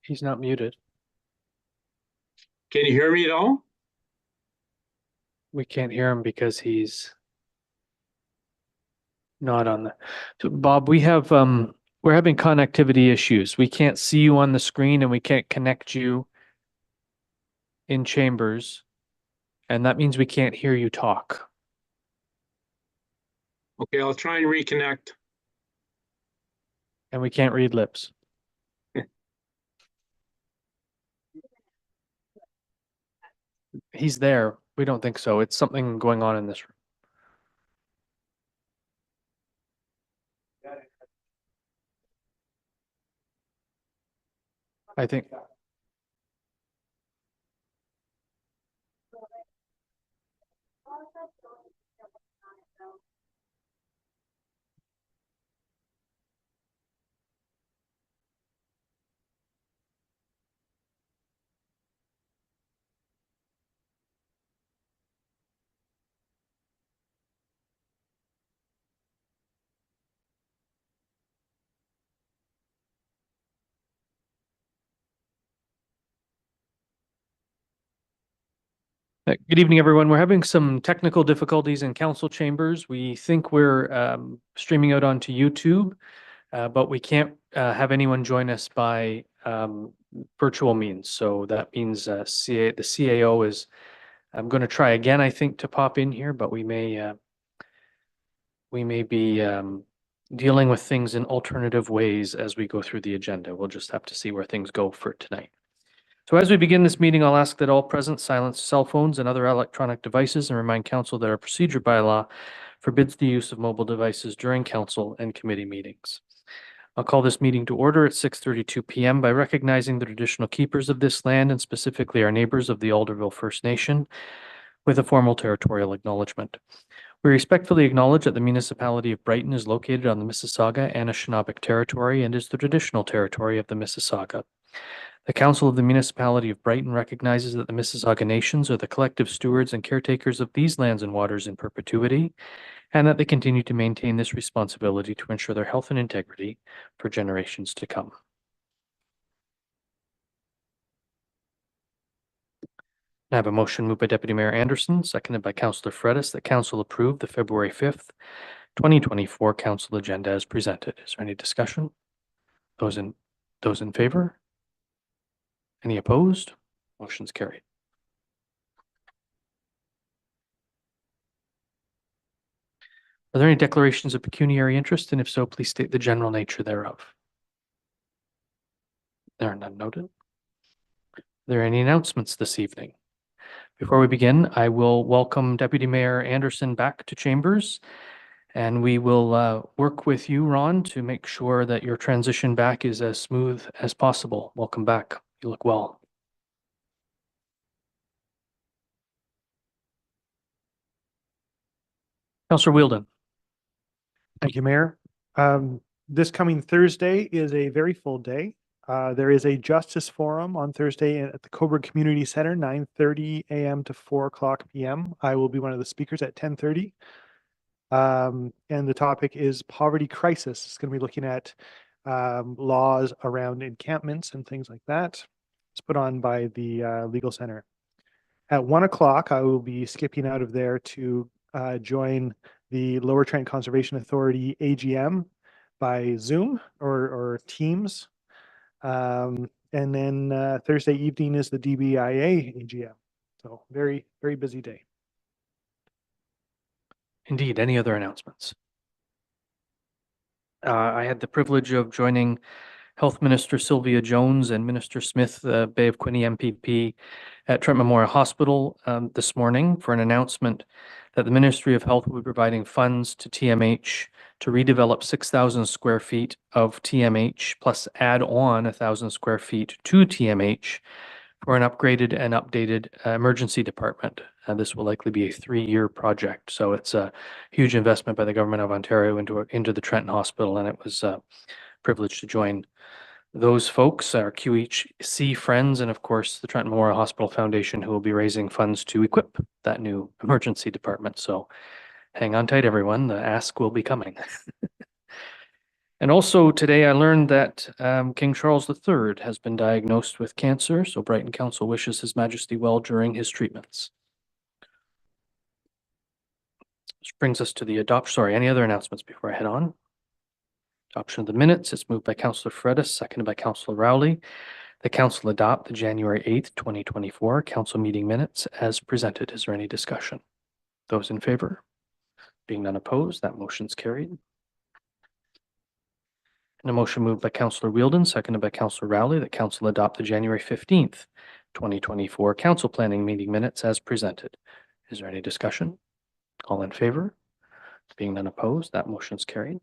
He's not muted. Can you hear me at all? We can't hear him because he's not on the. So Bob, we're having connectivity issues. We can't see you on the screen and we can't connect you in chambers. And that means we can't hear you talk. Okay, I'll try and reconnect. And we can't read lips. He's there. We don't think so. It's something going on in this room. I think. Good evening, everyone. We're having some technical difficulties in council chambers. We think we're streaming out onto YouTube, but we can't have anyone join us by virtual means. So that means the CAO is, I'm going to try again, I think, to pop in here, but we may be dealing with things in alternative ways as we go through the agenda. We'll just have to see where things go for tonight. So as we begin this meeting, I'll ask that all present silence cell phones and other electronic devices and remind council that our procedure bylaw forbids the use of mobile devices during council and committee meetings. I'll call this meeting to order at 6:32 p.m. by recognizing the traditional keepers of this land and specifically our neighbors of the Alderville First Nation with a formal territorial acknowledgement. We respectfully acknowledge that the municipality of Brighton is located on the Mississauga Anishinaabe territory and is the traditional territory of the Mississauga. The Council of the Municipality of Brighton recognizes that the Mississauga Nations are the collective stewards and caretakers of these lands and waters in perpetuity, and that they continue to maintain this responsibility to ensure their health and integrity for generations to come. I have a motion moved by Deputy Mayor Anderson, seconded by Councillor Fredis, that Council approve the February 5th, 2024 Council agenda as presented. Is there any discussion? Those in favor? Any opposed? Motion's carried. Are there any declarations of pecuniary interest? And if so, please state the general nature thereof. There are none noted. Are there any announcements this evening? Before we begin, I will welcome Deputy Mayor Anderson back to chambers, and we will work with you, Ron, to make sure that your transition back is as smooth as possible. Welcome back. You look well. Councillor Wheeldon. Thank you, Mayor. This coming Thursday is a very full day. There is a Justice Forum on Thursday at the Coburg Community Center, 9:30 a.m. to 4 o'clock p.m. I will be one of the speakers at 10:30. And the topic is poverty crisis. It's going to be looking at laws around encampments and things like that. It's put on by the Legal Center. At 1 o'clock, I will be skipping out of there to join the Lower Trent Conservation Authority AGM by Zoom or Teams. And then Thursday evening is the DBIA AGM. So very, very busy day. Indeed. Any other announcements? I had the privilege of joining Health Minister Sylvia Jones and Minister Smith, the Bay of Quinte MPP, at Trent Memorial Hospital this morning for an announcement that the Ministry of Health will be providing funds to TMH to redevelop 6,000 square feet of TMH plus add on 1,000 square feet to TMH for an upgraded and updated emergency department. This will likely be a 3-year project. So it's a huge investment by the government of Ontario into the Trenton Hospital, and it was a privilege to join those folks, our QHC friends, and of course the Trenton Memorial Hospital Foundation, who will be raising funds to equip that new emergency department. So hang on tight, everyone. The ask will be coming. And also today I learned that King Charles III has been diagnosed with cancer, so Brighton Council wishes His Majesty well during his treatments. Which brings us to the any other announcements before I head on? Adoption of the minutes. It's moved by Councillor Fredis, seconded by Councillor Rowley. The council adopt the January 8th, 2024 council meeting minutes as presented. Is there any discussion? Those in favor? Being none opposed, that motion's carried. And a motion moved by Councillor Wheeldon, seconded by Councillor Rowley, that council adopt the January 15th, 2024 council planning meeting minutes as presented. Is there any discussion? All in favor? Being none opposed, that motion's carried.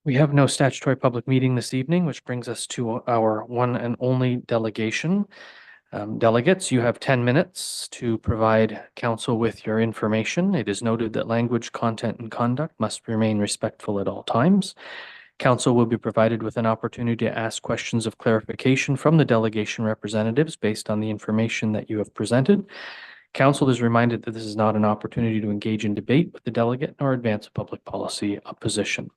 We have no statutory public meeting this evening, which brings us to our one and only delegation. Delegates, you have 10 minutes to provide council with your information. It is noted that language, content, and conduct must remain respectful at all times. Council will be provided with an opportunity to ask questions of clarification from the delegation representatives based on the information that you have presented. Council is reminded that this is not an opportunity to engage in debate with the delegate nor advance a public policy position.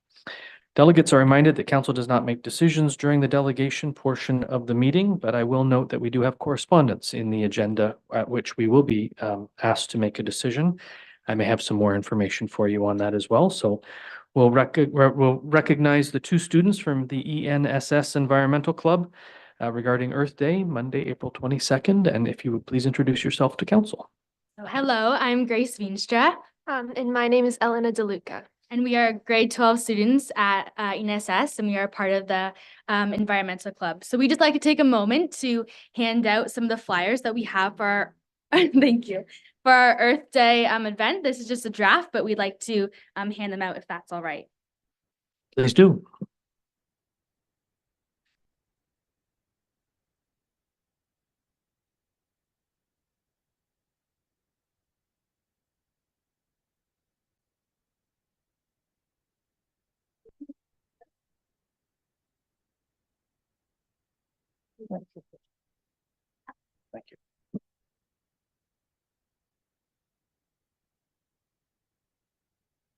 Delegates are reminded that council does not make decisions during the delegation portion of the meeting, but I will note that we do have correspondence in the agenda at which we will be asked to make a decision. I may have some more information for you on that as well. So we'll recognize the two students from the ENSS Environmental Club regarding Earth Day, Monday, April 22nd. And if you would please introduce yourself to council. So, hello, I'm Grace Veenstra. And my name is Elena DeLuca. And we are grade 12 students at ENSS, and we are part of the Environmental Club. So we just like to take a moment to hand out some of the flyers that we have for our, thank you, for our Earth Day event. This is just a draft, but we'd like to hand them out if that's all right. Please do. Thank you.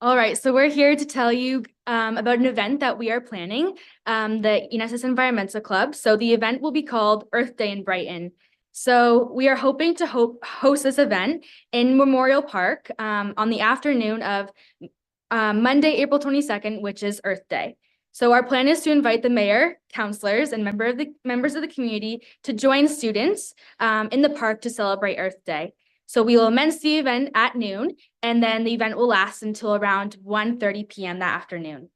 All right, so we're here to tell you about an event that we are planning, the ENSS Environmental Club. So the event will be called Earth Day in Brighton. So we are hoping to host this event in Memorial Park on the afternoon of Monday, April 22nd, which is Earth Day. So our plan is to invite the mayor, councillors, and members of the community to join students in the park to celebrate Earth Day. So we will commence the event at noon, and then the event will last until around 1:30 p.m. that afternoon.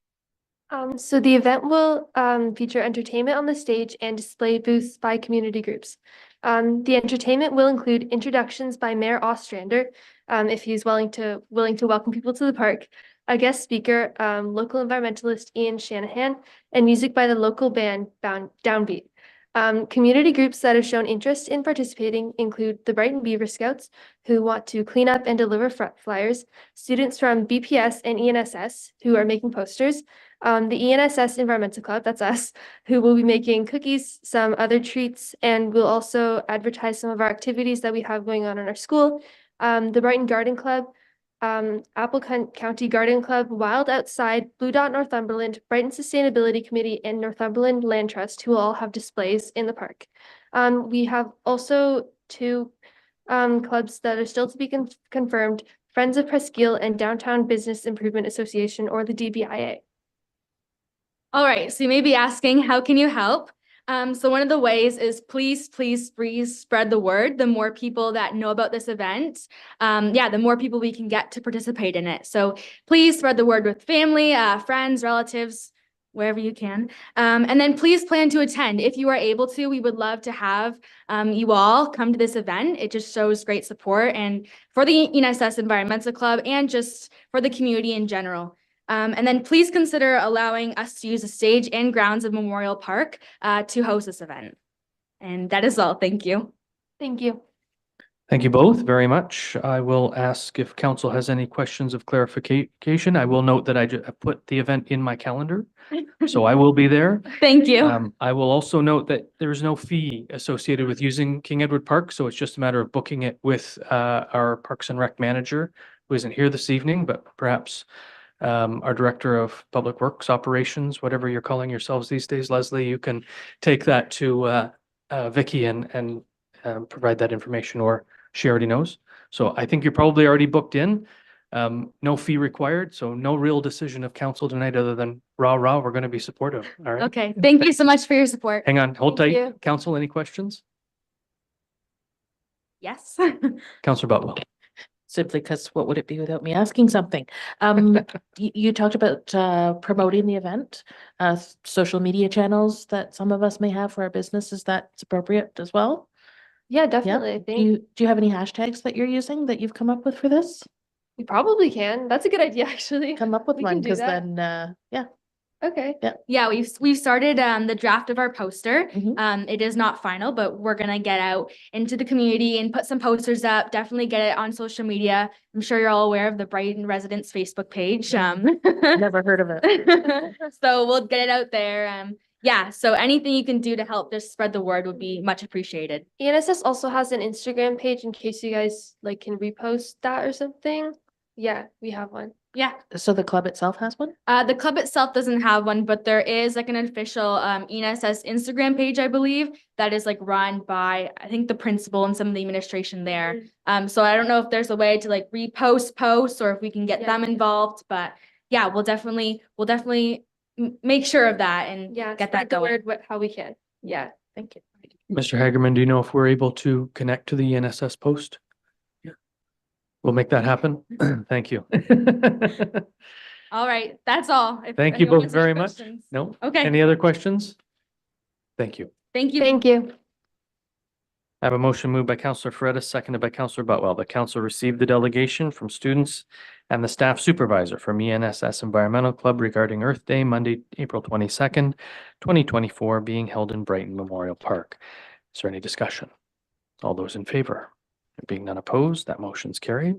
So the event will feature entertainment on the stage and display booths by community groups. The entertainment will include introductions by Mayor Ostrander, if he's willing to welcome people to the park, a guest speaker, local environmentalist Ian Shanahan, and music by the local band Downbeat. Community groups that have shown interest in participating include the Brighton Beaver Scouts, who want to clean up and deliver flyers, students from BPS and ENSS, who are making posters, the ENSS Environmental Club, that's us, who will be making cookies, some other treats, and we'll also advertise some of our activities that we have going on in our school, the Brighton Garden Club, Apple County Garden Club, Wild Outside, Blue Dot Northumberland, Brighton Sustainability Committee, and Northumberland Land Trust, who will all have displays in the park. We have also two clubs that are still to be confirmed, Friends of Presqu'île and Downtown Business Improvement Association, or the DBIA. All right, so you may be asking, how can you help? So one of the ways is please spread the word. The more people that know about this event, the more people we can get to participate in it. So please spread the word with family, friends, relatives, wherever you can. And then please plan to attend. If you are able to, we would love to have you all come to this event. It just shows great support and for the ENSS Environmental Club and just for the community in general. And then please consider allowing us to use the stage and grounds of Memorial Park to host this event. And that is all. Thank you. Thank you. Thank you both very much. I will ask if council has any questions of clarification. I will note that I put the event in my calendar, so I will be there. Thank you. I will also note that there is no fee associated with using King Edward Park, so it's just a matter of booking it with our Parks and Rec manager, who isn't here this evening, but perhaps our Director of Public Works Operations, whatever you're calling yourselves these days, Leslie, you can take that to Vicky and provide that information, or she already knows. So I think you're probably already booked in. No fee required, so no real decision of council tonight other than rah, we're going to be supportive. All right. Okay, thank you so much for your support. Hang on, hold Thank tight. you. Council, any questions? Yes. Councillor Butwell. Simply because what would it be without me asking something? You talked about promoting the event, social media channels that some of us may have for our business. Is that appropriate as well? Yeah, Yeah. definitely. I Do think you have any hashtags that you're using that you've come up with for this? we probably can. That's a good idea, actually. Come up with We one, can do because that. then, yeah. Okay. Yeah, we've started the draft of our poster. Mhm. It is not final, but we're gonna get out into the community and put some posters up. Definitely get it on social media. I'm sure you're all aware of the Brighton Residents Facebook page. Never heard of it. So we'll get it out there. Yeah, so anything you can do to help just spread the word would be much appreciated. ENSS also has an Instagram page in case you guys like can repost that or something. Yeah, we have one. Yeah, So the club itself has one? the club itself doesn't have one, but there is like an official ENSS Instagram page, I believe, that is like run by, I think, the principal and some of the administration there. So I don't know if there's a way to like repost posts or if we can get Yeah. them involved, but yeah, we'll definitely make sure of that and Yeah, get spread that the going. word how we can. Yeah. Thank you. Mr. Hagerman, do you know if we're able to connect to the ENSS post? Yeah. We'll make that happen. Thank you. All right, that's all. If Thank you anyone both has any very much. questions. No? Okay. Any other questions? Thank you. Thank you. Thank you. I have a motion moved by Councillor Ferreira, seconded by Councillor Butwell. The council received the delegation from students and the staff supervisor from ENSS Environmental Club regarding Earth Day, Monday, April 22nd, 2024, being held in Brighton Memorial Park. Is there any discussion? All those in favor? There being none opposed, that motion's carried.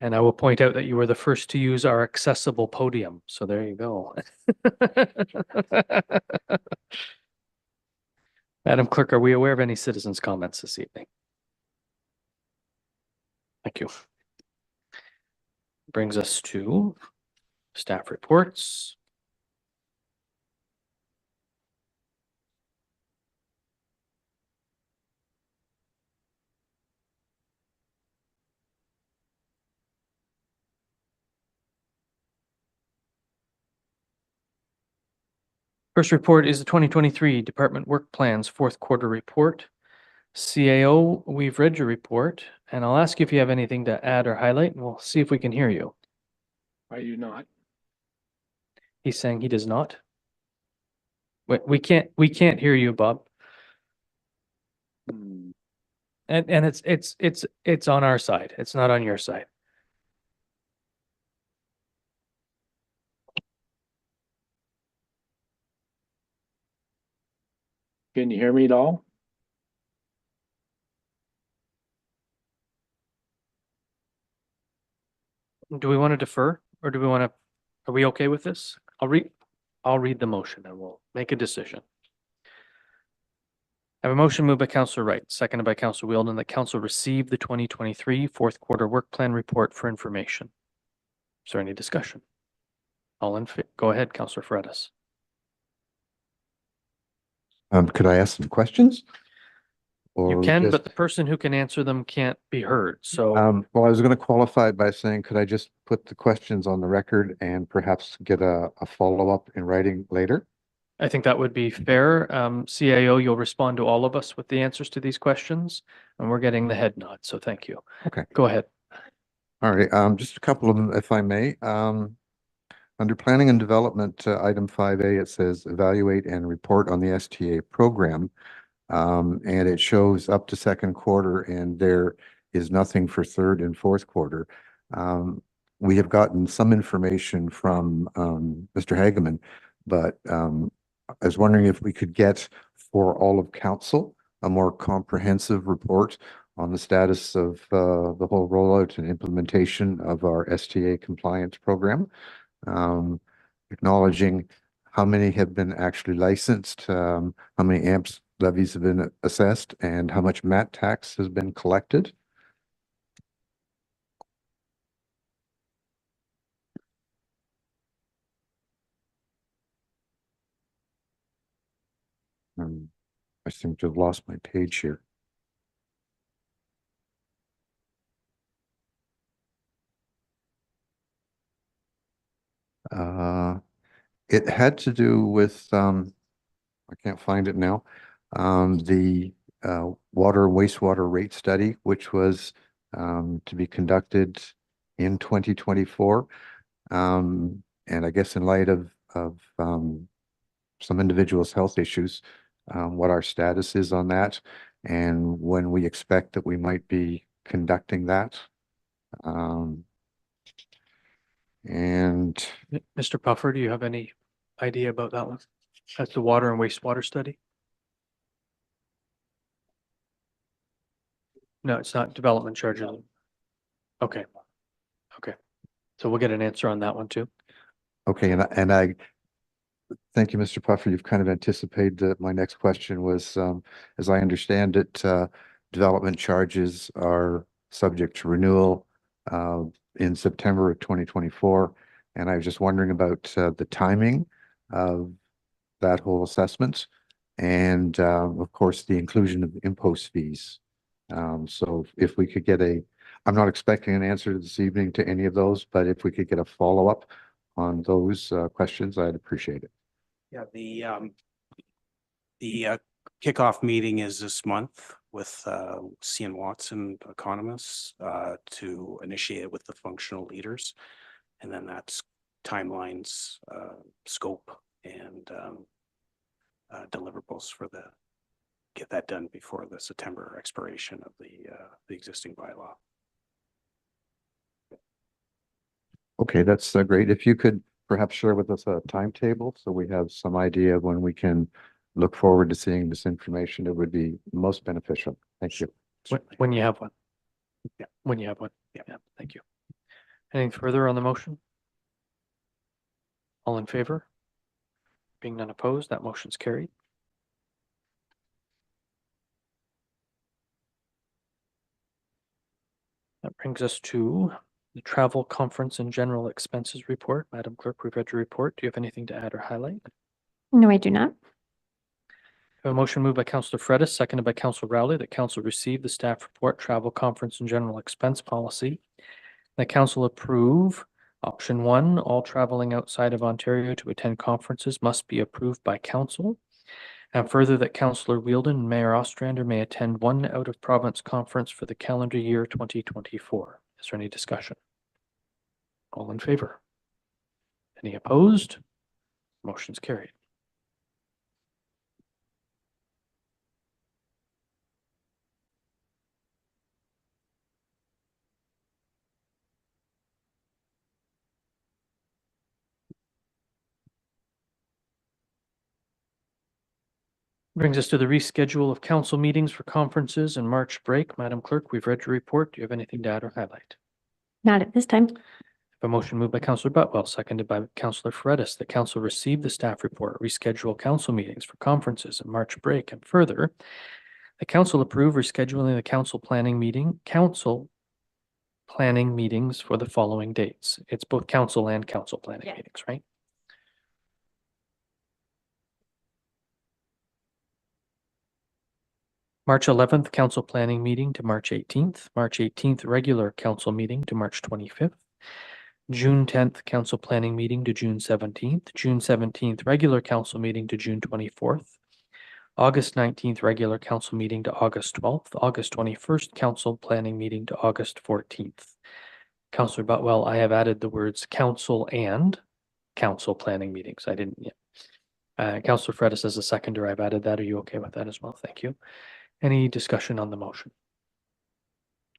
And I will point out that you were the first to use our accessible podium, so there you go. Madam Clerk, are we aware of any citizens' comments this evening? Thank you. Brings us to staff reports. First report is the 2023 Department Work Plans Fourth Quarter Report. CAO, we've read your report, and I'll ask you if you have anything to add or highlight, and we'll see if we can hear you. I do not. He's saying he does not. We can't hear you, Bob. And it's on our side. It's not on your side. Can you hear me at all? Do we want to defer, or do we want to, are we okay with this? I'll read the motion and we'll make a decision. I have a motion moved by Councillor Wright, seconded by Councillor Wheeldon, that council receive the 2023 fourth quarter work plan report for information. Is there any discussion? Go ahead, Councillor Fredis. Could I ask some questions? You Or can, just- but the person who can answer them can't be heard, so Well, I was going to qualify it by saying, could I just put the questions on the record and perhaps get a follow-up in writing later? I think that would be fair. CAO, you'll respond to all of us with the answers to these questions, and we're getting the head nod, so thank you. Okay. Go ahead. All right, just a couple of them, if I may. Under planning and development, item 5A, it says evaluate and report on the STA program. And it shows up to second quarter, and there is nothing for third and fourth quarter. We have gotten some information from Mr. Hageman, but I was wondering if we could get for all of council a more comprehensive report on the status of the whole rollout and implementation of our STA compliance program. Acknowledging how many have been actually licensed, how many AMPS levies have been assessed, and how much MAT tax has been collected. I seem to have lost my page here. It had to do with, I can't find it now, the water wastewater rate study, which was to be conducted in 2024. And I guess in light of some individuals' health issues, what our status is on that and when we expect that we might be conducting that. And Mr. Puffer, do you have any idea about that one? That's the water and wastewater study? No, it's not development charges. Okay. Okay. So we'll get an answer on that one too. okay, and I thank you, Mr. Puffer. You've kind of anticipated that my next question was, as I understand it, development charges are subject to renewal in September of 2024. And I was just wondering about the timing of that whole assessment and, of course, the inclusion of impost fees. So if we could get I'm not expecting an answer this evening to any of those, but if we could get a follow-up on those questions, I'd appreciate it. Yeah, the kickoff meeting is this month with CN Watson economists to initiate it with the functional leaders. And then that's timelines, scope, and deliverables for get that done before the September expiration of the existing bylaw. Okay, that's great. If you could perhaps share with us a timetable so we have some idea of when we can look forward to seeing this information, it would be most beneficial. Thank you. When you have one. Yeah. When you have one. Yeah, thank you. Anything further on the motion? All in favor? Being none opposed, that motion's carried. That brings us to the travel, conference, and general expenses report. Madam Clerk, we've read your report. Do you have anything to add or highlight? No, I do not. We have a motion moved by Councillor Fredis, seconded by Councillor Rowley, that Council receive the staff report, travel, conference, and general expense policy. That Council approve option 1, all traveling outside of Ontario to attend conferences must be approved by Council. And further, that Councillor Wheeldon and Mayor Ostrander may attend one out-of-province conference for the calendar year 2024. Is there any discussion? All in favor? Any opposed? Motion's carried. Brings us to the reschedule of council meetings for conferences and March break. Madam Clerk, we've read your report. Do you have anything to add or highlight? Not at this time. A motion moved by Councillor Butwell, seconded by Councillor Fredis, that Council receive the staff report, reschedule council meetings for conferences and March break, and further, the Council approve rescheduling the council planning meetings for the following dates. It's both council and council planning Yeah. meetings, right? March 11th, council planning meeting to March 18th, March 18th, regular council meeting to March 25th, June 10th, council planning meeting to June 17th, June 17th, regular council meeting to June 24th, August 19th, regular council meeting to August 12th, August 21st, council planning meeting to August 14th. Councillor Butwell, I have added the words council and council planning meetings. I didn't yet. Councillor Fredis as a seconder, I've added that. Are you okay with that as well? Thank you. Any discussion on the motion?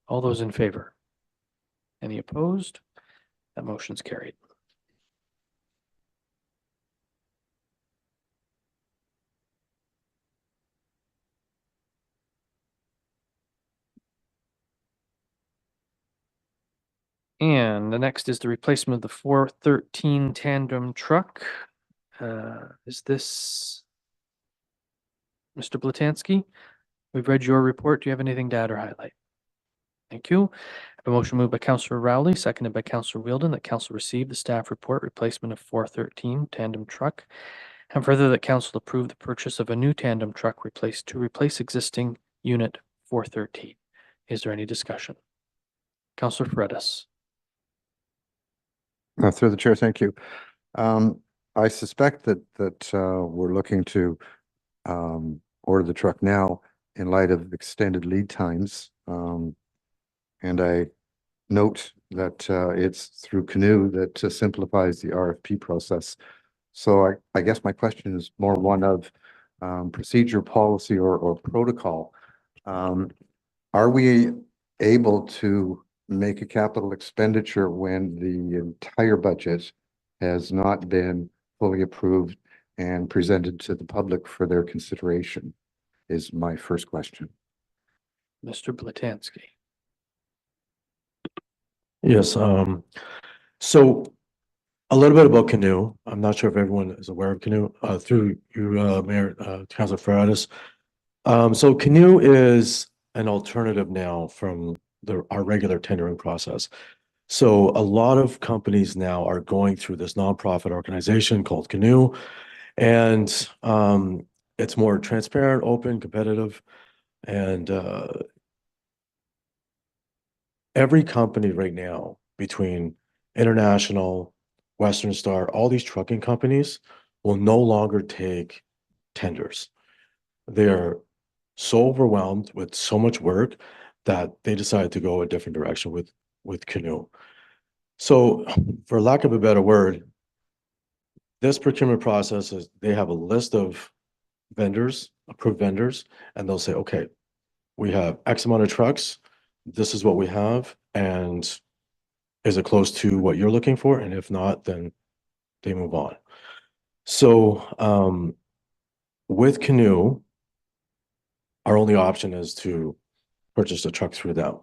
All those in favor? Any opposed? That motion's carried. And the next is the replacement of the 413 tandem truck. Is this Mr. Blatansky? We've read your report. Do you have anything to add or highlight? Thank you. A motion moved by Councillor Rowley, seconded by Councillor Wheeldon, that council receive the staff report replacement of 413 tandem truck, and further that council approve the purchase of a new tandem truck to replace existing unit 413. Is there any discussion? Councillor Fredis. Through the chair, thank you. I suspect that we're looking to order the truck now in light of extended lead times. And I note that it's through Canoe that simplifies the RFP process. So I guess my question is more one of procedure, policy, or protocol. Are we able to make a capital expenditure when the entire budget has not been fully approved and presented to the public for their consideration? Is my first question. Mr. Blatansky. Yes, so a little bit about Canoe. I'm not sure if everyone is aware of Canoe, through you, Mayor, Councilor Feratis. So Canoe is an alternative now from our regular tendering process. So a lot of companies now are going through this nonprofit organization called Canoe, and it's more transparent, open, competitive, and every company right now, between International, Western Star, all these trucking companies will no longer take tenders. They're so overwhelmed with so much work that they decided to go a different direction with Canoe. So for lack of a better word, this procurement process is they have a list of vendors, approved vendors, and they'll say, okay, we have X amount of trucks. This is what we have, and is it close to what you're looking for? And if not, then they move on. So with Canoe, our only option is to purchase a truck through them.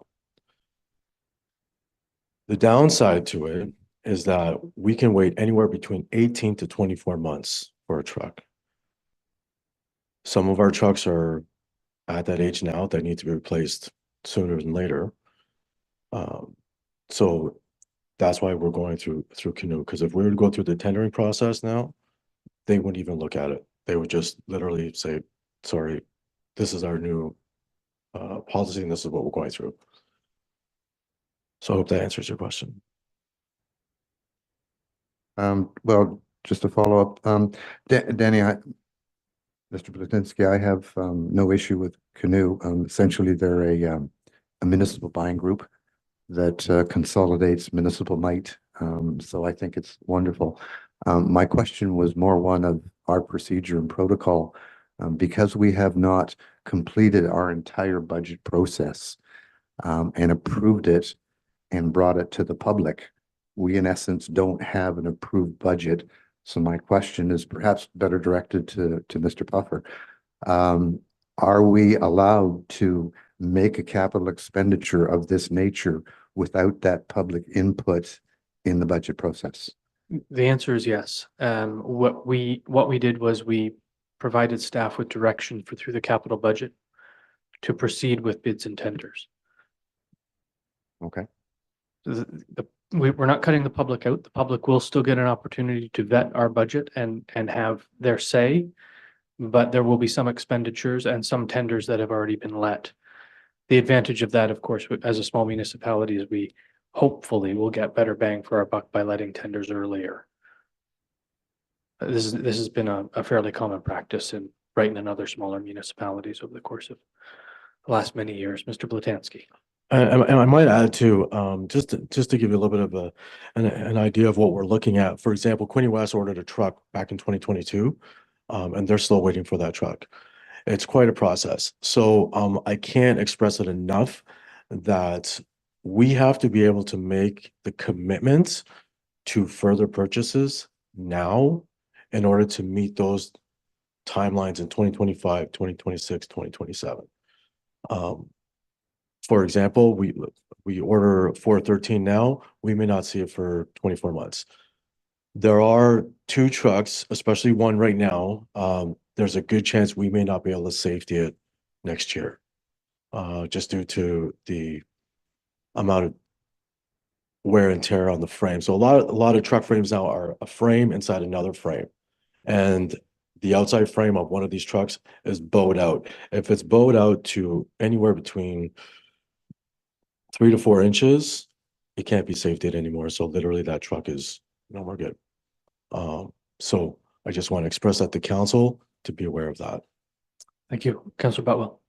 The downside to it is that we can wait anywhere between 18 to 24 months for a truck. Some of our trucks are at that age now that need to be replaced sooner than later. So that's why we're going through Canoe, because if we were to go through the tendering process now, they wouldn't even look at it. They would just literally say, sorry, this is our new policy and this is what we're going through. So I hope that answers your question. Well, just to follow up, Danny, Mr. Blatinsky, I have no issue with Canoe. Essentially, they're a municipal buying group that consolidates municipal might. So I think it's wonderful. My question was more one of our procedure and protocol. Because we have not completed our entire budget process and approved it and brought it to the public, we in essence don't have an approved budget. So my question is perhaps better directed to Mr. Puffer. Are we allowed to make a capital expenditure of this nature without that public input in the budget process? The answer is yes. What we did was we provided staff with direction through the capital budget to proceed with bids and tenders. Okay. We're not cutting the public out. The public will still get an opportunity to vet our budget and have their say, but there will be some expenditures and some tenders that have already been let. The advantage of that, of course, as a small municipality, is we hopefully will get better bang for our buck by letting tenders earlier. This has been a fairly common practice in Brighton and other smaller municipalities over the course of the last many years. Mr. Blatansky. And I might add to just to give you a little bit of an idea of what we're looking at. For example, Quinte West ordered a truck back in 2022, and they're still waiting for that truck. It's quite a process. So I can't express it enough that we have to be able to make the commitments to further purchases now in order to meet those timelines in 2025, 2026, 2027. For example, we order 413 now, we may not see it for 24 months. There are two trucks, especially one right now. There's a good chance we may not be able to safety it next year. Just due to the amount of wear and tear on the frame. So a lot of truck frames now are a frame inside another frame. And the outside frame of one of these trucks is bowed out. If it's bowed out to anywhere between 3 to 4 inches, it can't be safetied anymore. So literally that truck is no more good. So I just want to express that to council to be aware of that. Thank you. Councillor Botwell.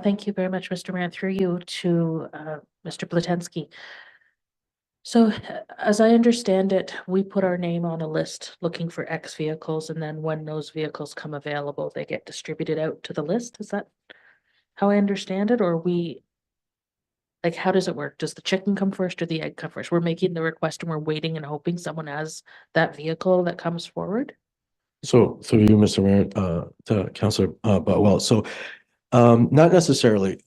Thank you very much, Mr. Mayor, through you to Mr. Platensky. So as I understand it, we put our name on a list looking for X vehicles, and then when those vehicles come available, they get distributed out to the list. Is that how I understand it? Or like, how does it work? Does the chicken come first or the egg come first? We're making the request and we're waiting and hoping someone has that vehicle that comes forward? So through you, Mr. Mayor, to Councillor Botwell. So not necessarily.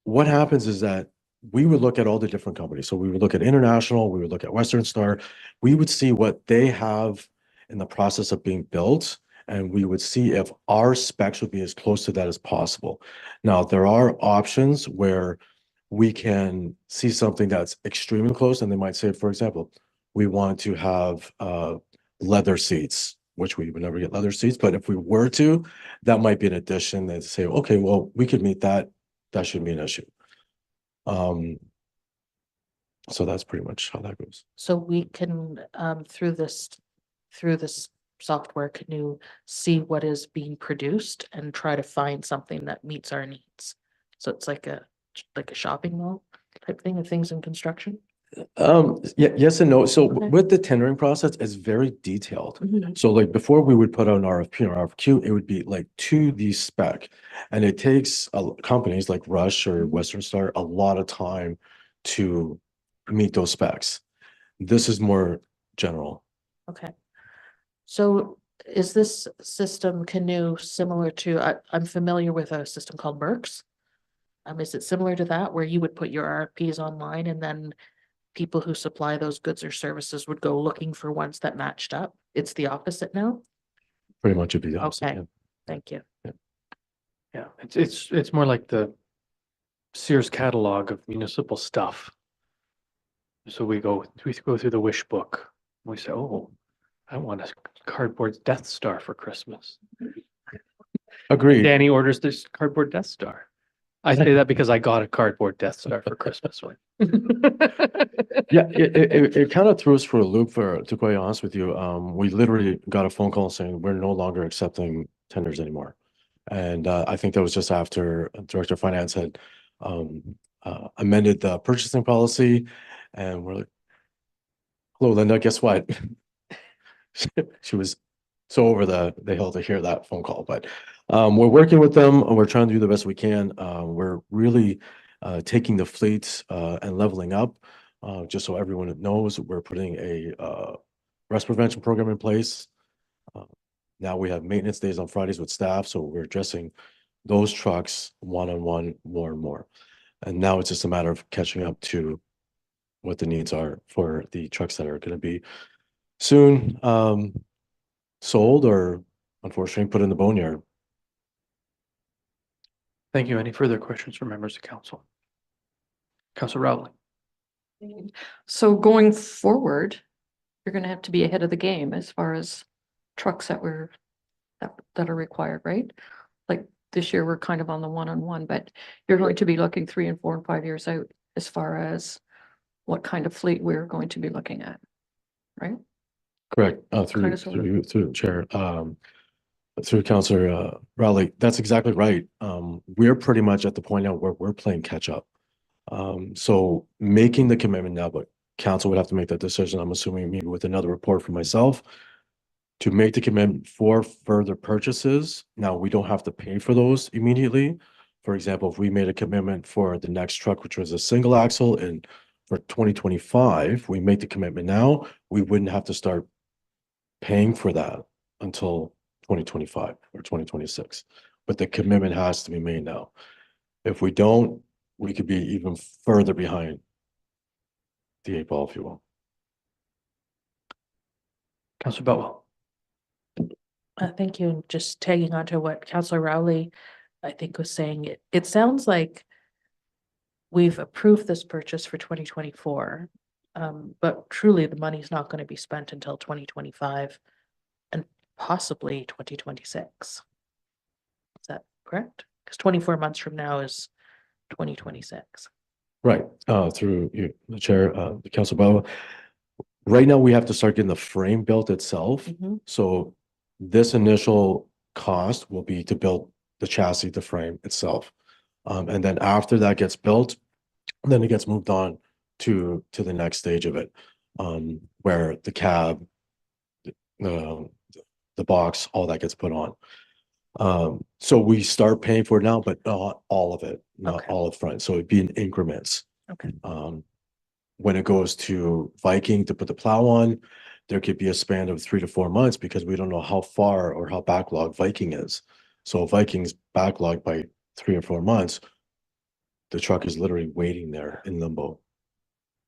What happens is that we would look at all the different companies. So we would look at International, we would look at Western Star. We would see what they have in the process of being built, and we would see if our specs would be as close to that as possible. Now, there are options where we can see something that's extremely close, and they might say, for example, we want to have leather seats, which we would never get leather seats, but if we were to, that might be an addition that say, okay, well, we could meet that. That shouldn't be an issue. So that's pretty much how that goes. So we can, through this software, can you see what is being produced and try to find something that meets our needs? So it's like a shopping mall type thing of things in construction? Yeah, yes and no. So Okay. with the tendering process, it's very detailed. Mhm. So like before we would put out an RFP or RFQ, it would be like to the spec. And it takes companies like Rush or Western Star a lot of time to meet those specs. This is more general. Okay. So is this system Canoe similar to, I'm familiar with a system called Merck's. Is it similar to that where you would put your RFPs online and then people who supply those goods or services would go looking for ones that matched up? It's the opposite now? Pretty much it'd be the opposite. Okay. Yeah. Thank you. Yeah, it's more like the Sears catalog of municipal stuff. So we go through the wish book. We say, oh, I want a cardboard Death Star for Christmas. Agreed. Danny orders this cardboard Death Star. I say that because I got a cardboard Death Star for Christmas. Yeah, it kind of threw us for a loop, to quite honest with you. We literally got a phone call saying we're no longer accepting tenders anymore. And I think that was just after Director of Finance had amended the purchasing policy. And we're like, hello, Linda, guess what? She was so over the hill to hear that phone call. But we're working with them and we're trying to do the best we can. We're really taking the fleet and leveling up. Just so everyone knows, we're putting a rust prevention program in place. Now we have maintenance days on Fridays with staff, so we're addressing those trucks one-on-one more and more. And now it's just a matter of catching up to what the needs are for the trucks that are going to be soon sold or unfortunately put in the boneyard. Thank you. Any further questions from members of council? Councilor Rowley. So going forward, you're gonna have to be ahead of the game as far as trucks that are required, right? Like this year, we're kind of on the one-on-one, but you're going to be looking 3 and 4 and 5 years out as far as what kind of fleet we're going to be looking at, right? Correct. Through the chair, through Councilor Rowley, that's exactly right. We're pretty much at the point now where we're playing catch up. So making the commitment now, but council would have to make that decision. I'm assuming maybe with another report from myself to make the commitment for further purchases. Now we don't have to pay for those immediately. For example, if we made a commitment for the next truck, which was a single axle, and for 2025, we make the commitment now, we wouldn't have to start paying for that until 2025 or 2026. But the commitment has to be made now. If we don't, we could be even further behind the 8 ball, if you will. Councillor Boutwell. Thank you. And just tagging on to what Councillor Rowley, I think, was saying, it sounds like we've approved this purchase for 2024, but truly the money's not going to be spent until 2025 and possibly 2026. Is that correct? Because 24 months from now is 2026. Right, through you, the chair, the council bylaw. Right now, we have to start getting the frame built itself. Mhm. So this initial cost will be to build the chassis, the frame itself. And then after that gets built, then it gets moved on to the next stage of it, where the cab, the box, all that gets put on. So we start paying for it now, but not all of it, not Okay. all up front. So it'd be in increments. Okay. When it goes to Viking to put the plow on, there could be a span of 3 to 4 months because we don't know how far or how backlogged Viking is. So if Viking's backlogged by 3 or 4 months, the truck is literally waiting there in limbo,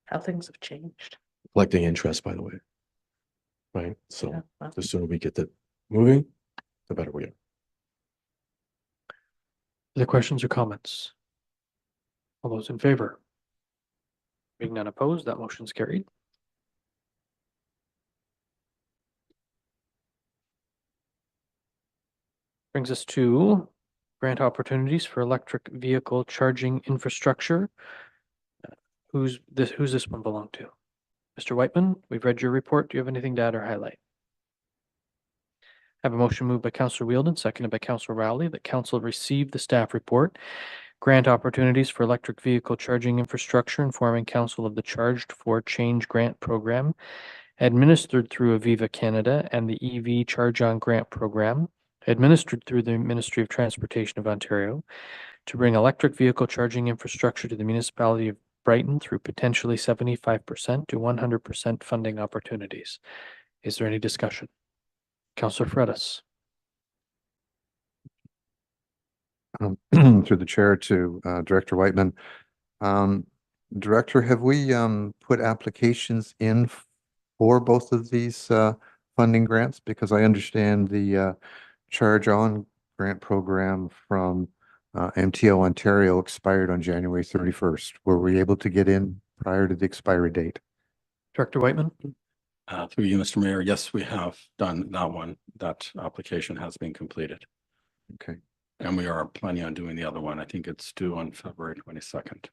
How things have changed. collecting interest, by the way. Right? So Yeah, wow. the sooner we get that moving, the better we are. Other questions or comments? All those in favor? Being none opposed, that motion's carried. Brings us to grant opportunities for electric vehicle charging infrastructure. Who's this one belong to? Mr. Whitman, we've read your report. Do you have anything to add or highlight? I have a motion moved by Councillor Wheeldon, seconded by Councillor Rowley, that council receive the staff report, grant opportunities for electric vehicle charging infrastructure, informing council of the Charged for Change grant program administered through Aviva Canada and the EV Charge On grant program administered through the Ministry of Transportation of Ontario to bring electric vehicle charging infrastructure to the municipality of Brighton through potentially 75% to 100% funding opportunities. Is there any discussion? Councillor Fredis. Through the chair to Director Whitman. Director, have we put applications in for both of these funding grants? Because I understand the Charge On grant program from MTO Ontario expired on January 31st. Were we able to get in prior to the expiry date? Director Whitman. Through you, Mr. Mayor, yes, we have done that one. That application has been completed. Okay. And we are planning on doing the other one. I think it's due on February 22nd.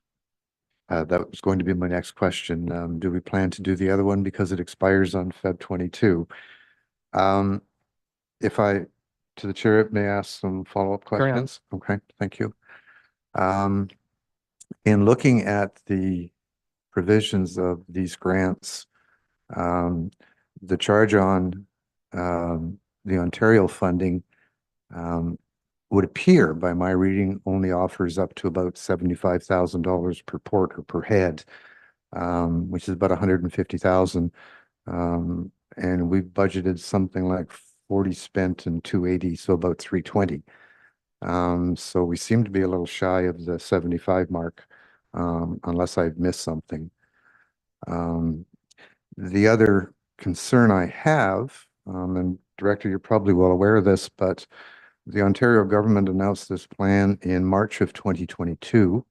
That was going to be my next question. Do we plan to do the other one because it expires on Feb 22? If I, to the chair, may I ask some follow-up Carry on. questions? Okay, thank you. In looking at the provisions of these grants, the Charge On the Ontario funding would appear, by my reading, only offers up to about $75,000 per port or per head, which is about 150,000. And we've budgeted something like 40 spent and 280, so about 320. So we seem to be a little shy of the 75 mark, unless I've missed something. The other concern I have, and Director, you're probably well aware of this, but the Ontario government announced this plan in March of 2022.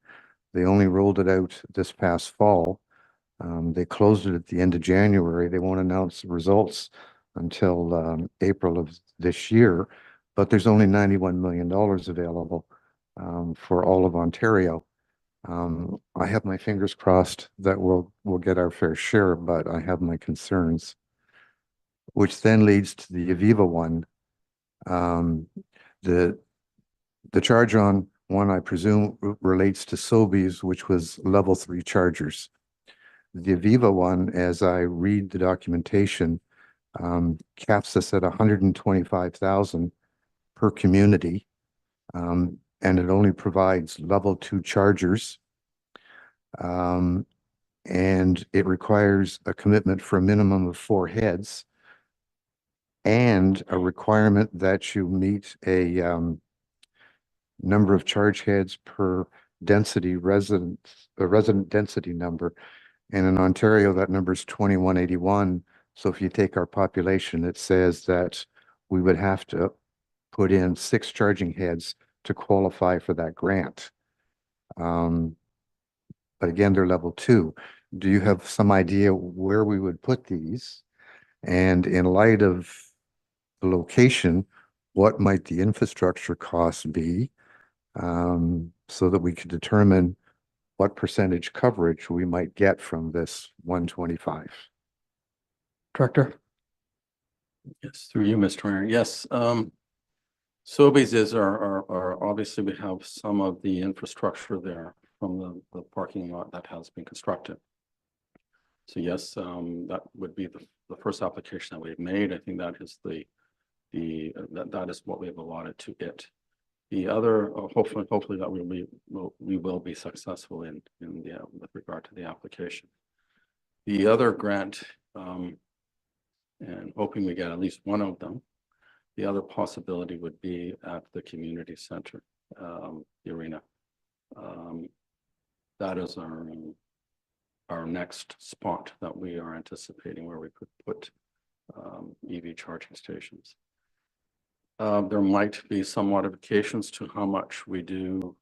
They only rolled it out this past fall. They closed it at the end of January. They won't announce the results until April of this year, but there's only $91 million available for all of Ontario. I have my fingers crossed that we'll get our fair share, but I have my concerns, which then leads to the Aviva one. The Charge On one, I presume, relates to Sobeys, which was level 3 chargers. The Aviva one, as I read the documentation, caps us at 125,000 per community, and it only provides level 2 chargers. And it requires a commitment for a minimum of 4 heads and a requirement that you meet a number of charge heads per density resident density number. And in Ontario, that number is 2181. So if you take our population, it says that we would have to put in 6 charging heads to qualify for that grant. But again, they're level 2. Do you have some idea where we would put these? And in light of the location, what might the infrastructure costs be? So that we could determine what percentage coverage we might get from this 125. Director? Yes, through you, Mr. Mayor. Yes, Sobeys is our obviously we have some of the infrastructure there from the parking lot that has been constructed. So yes, that would be the first application that we've made. I think that is that is what we have allotted to it. The other, hopefully that we will be successful in with regard to the application. The other grant, and hoping we get at least one of them. The other possibility would be at the community center, the arena. That is our next spot that we are anticipating where we could put EV charging stations. There might be some modifications to how much we do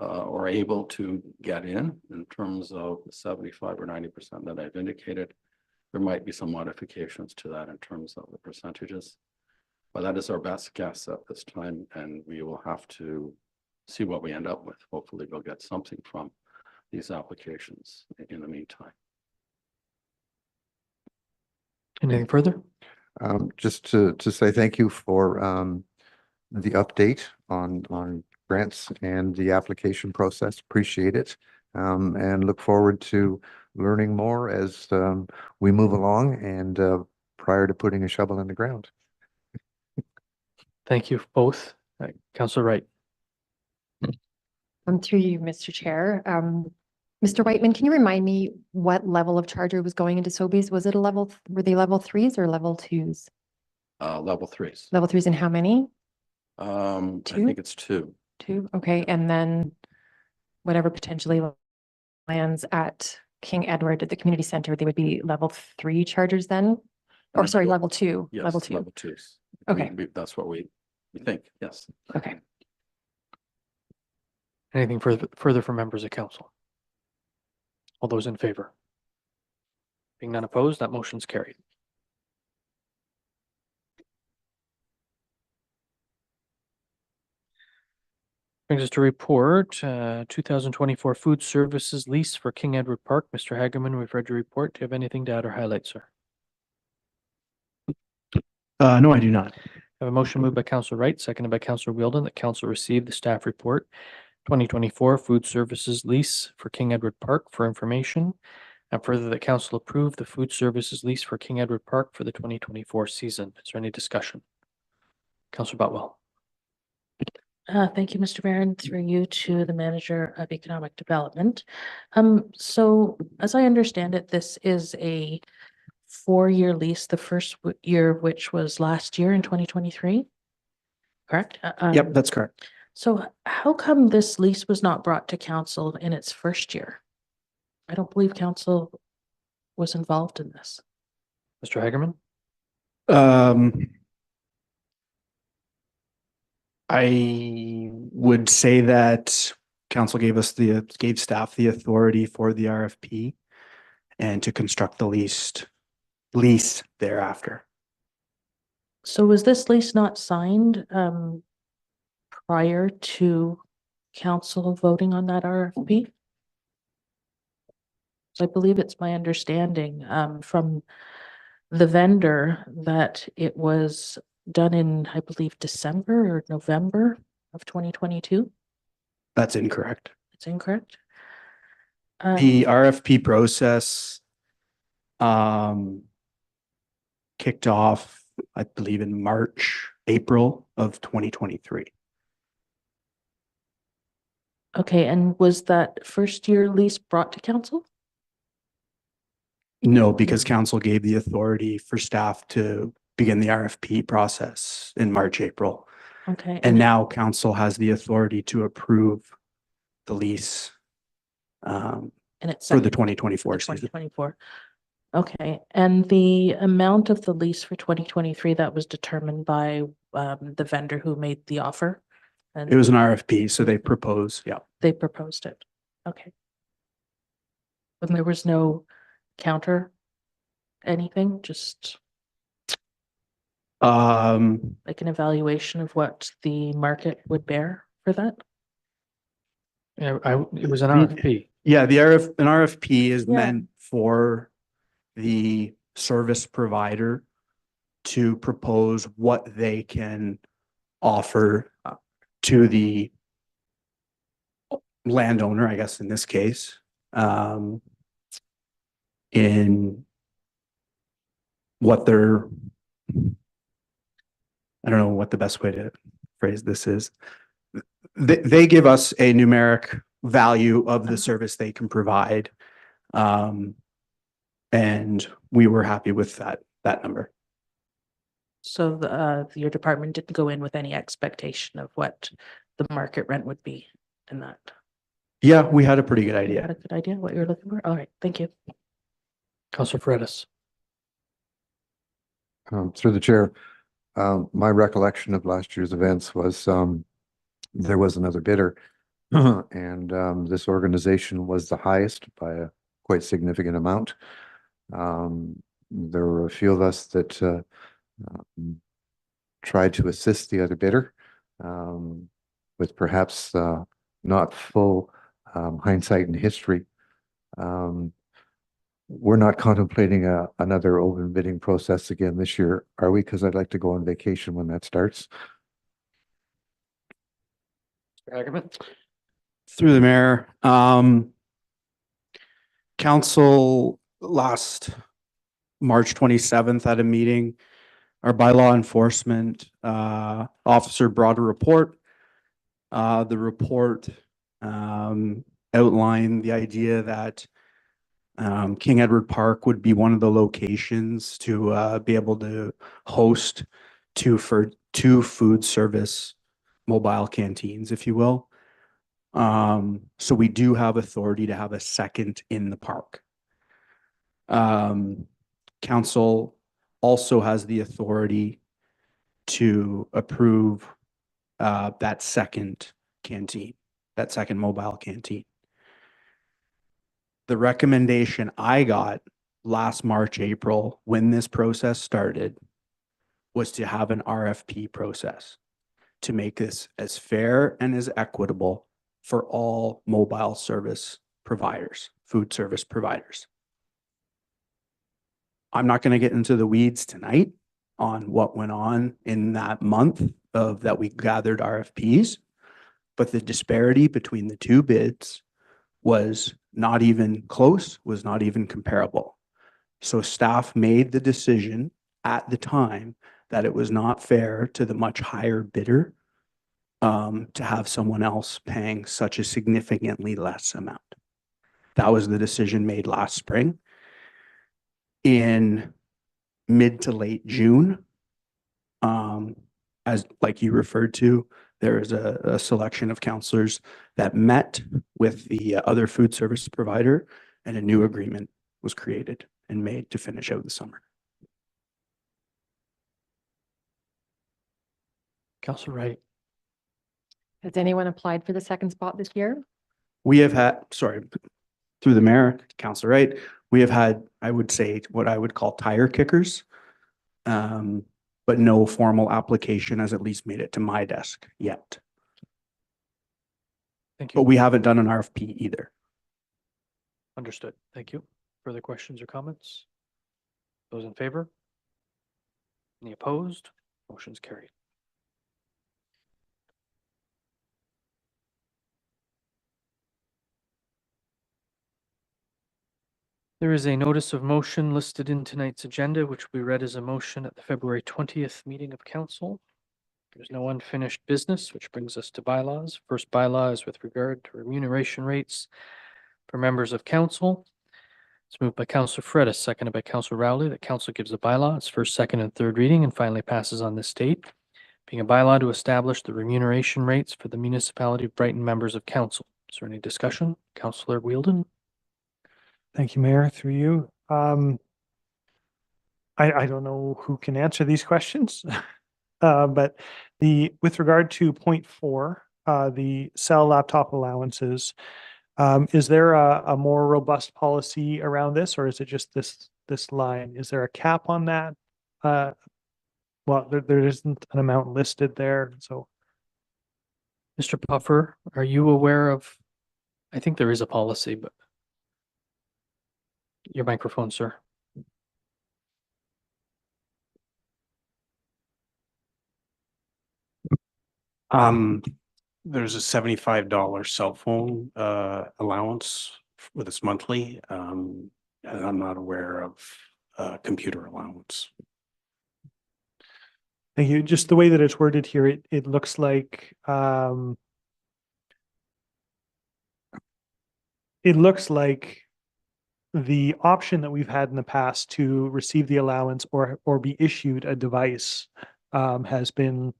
or able to get in terms of the 75 or 90% that I've indicated. There might be some modifications to that in terms of the percentages, but that is our best guess at this time, and we will have to see what we end up with. Hopefully we'll get something from these applications in the meantime. Anything further? Just to say thank you for the update on grants and the application process. Appreciate it, and look forward to learning more as we move along and prior to putting a shovel in the ground. Thank you both. Councillor Wright. Through you, Mr. Chair. Mr. Whiteman, can you remind me what level of charger was going into Sobeys? Was it were they level 3s or level 2s? Level 3s. Level 3s and how many? I think it's 2. 2, okay. And then whatever potentially lands at King Edward at the community center, they would be level 3 chargers then? Or sorry, level 2, Yes, level 2. level 2s. Okay. That's what we think, yes. Okay. Anything further from members of council? All those in favor? Being none opposed, that motion's carried. Brings us to report 2024 food services lease for King Edward Park. Mr. Hagerman, we've read your report. Do you have anything to add or highlight, sir? No, I do not. I have a motion moved by Councillor Wright, seconded by Councillor Wheeldon, that council receive the staff report 2024 food services lease for King Edward Park for information, and further that council approve the food services lease for King Edward Park for the 2024 season. Is there any discussion? Councillor Botwell. Thank you, Mr. Mayor, and through you to the Manager of Economic Development. So as I understand it, this is a 4-year lease, the first year, which was last year in 2023, correct? Yep, that's correct. So how come this lease was not brought to council in its first year? I don't believe council was involved in this. Mr. Hagerman. I would say that council gave staff the authority for the RFP and to construct the lease thereafter. So was this lease not signed prior to council voting on that RFP? So I believe it's my understanding from the vendor that it was done in, I believe, December or November of 2022. That's incorrect. It's incorrect. The RFP process kicked off, I believe, in April of 2023. Okay, and was that first year lease brought to council? No, because council gave the authority for staff to begin the RFP process in March, April. Okay. And now council has the authority to approve the lease And it's for set the 2024 for season. 2024. Okay, and the amount of the lease for 2023 that was determined by the vendor who made the offer? And It was an RFP, so they propose, yeah. they proposed it. Okay. And there was no counter, anything, just like an evaluation of what the market would bear for that? Yeah, it was an The- RFP. Yeah, an RFP is Yeah. meant for the service provider to propose what they can offer to the landowner, I guess, in this case, in what they're, I don't know what the best way to phrase this is. They give us a numeric value of the service they can provide. And we were happy with that number. So your department didn't go in with any expectation of what the market rent would be in that? Yeah, we had a pretty good Had idea. a good idea what you're looking for? All right, thank you. Councillor Fredis. Through the chair, my recollection of last year's events was there was another bidder. And this organization was the highest by a quite significant amount. There were a few of us that tried to assist the other bidder with perhaps not full hindsight and history. We're not contemplating another open bidding process again this year, are we? Because I'd like to go on vacation when that starts. Through the mayor, council last March 27th at a meeting, our bylaw enforcement officer brought a report. The report outlined the idea that King Edward Park would be one of the locations to be able to host two food service mobile canteens, if you will. So we do have authority to have a second in the park. Council also has the authority to approve that second canteen, that second mobile canteen. The recommendation I got last March, April, when this process started, was to have an RFP process to make this as fair and as equitable for all mobile service providers, food service providers. I'm not going to get into the weeds tonight on what went on in that month of that we gathered RFPs, but the disparity between the two bids was not even close, was not even comparable. So staff made the decision at the time that it was not fair to the much higher bidder to have someone else paying such a significantly less amount. That was the decision made last spring. In mid to late June, as like you referred to, there is a selection of counselors that met with the other food service provider, and a new agreement was created and made to finish out the summer. Councillor Wright. Has anyone applied for the second spot this year? We have had, sorry, through the mayor, Councillor Wright, we have had, I would say, what I would call tire kickers, but no formal application has at least made it to my desk yet. Thank But you. we haven't done an RFP either. Understood. Thank you. Further questions or comments? Those in favor? Any opposed? Motion's carried. There is a notice of motion listed in tonight's agenda, which we read as a motion at the February 20th meeting of council. There's no unfinished business, which brings us to bylaws. First bylaw is with regard to remuneration rates for members of council. It's moved by Councillor Fredis, seconded by Councillor Rowley, that council gives a bylaw its first, second, and third reading and finally passes on this date, being a bylaw to establish the remuneration rates for the municipality of Brighton members of council. Is there any discussion? Councillor Wheeldon? Thank you, Mayor, through you. I don't know who can answer these questions. But with regard to point 4, the cell laptop allowances, is there a more robust policy around this, or is it just this line? Is there a cap on that? Well, there isn't an amount listed there, so. Mr. Puffer, are you aware of, I think there is a policy, but your microphone, sir. There's a $75 cell phone allowance with its monthly. And I'm not aware of computer allowance. Thank you. Just the way that it's worded here, it looks like the option that we've had in the past to receive the allowance or be issued a device has been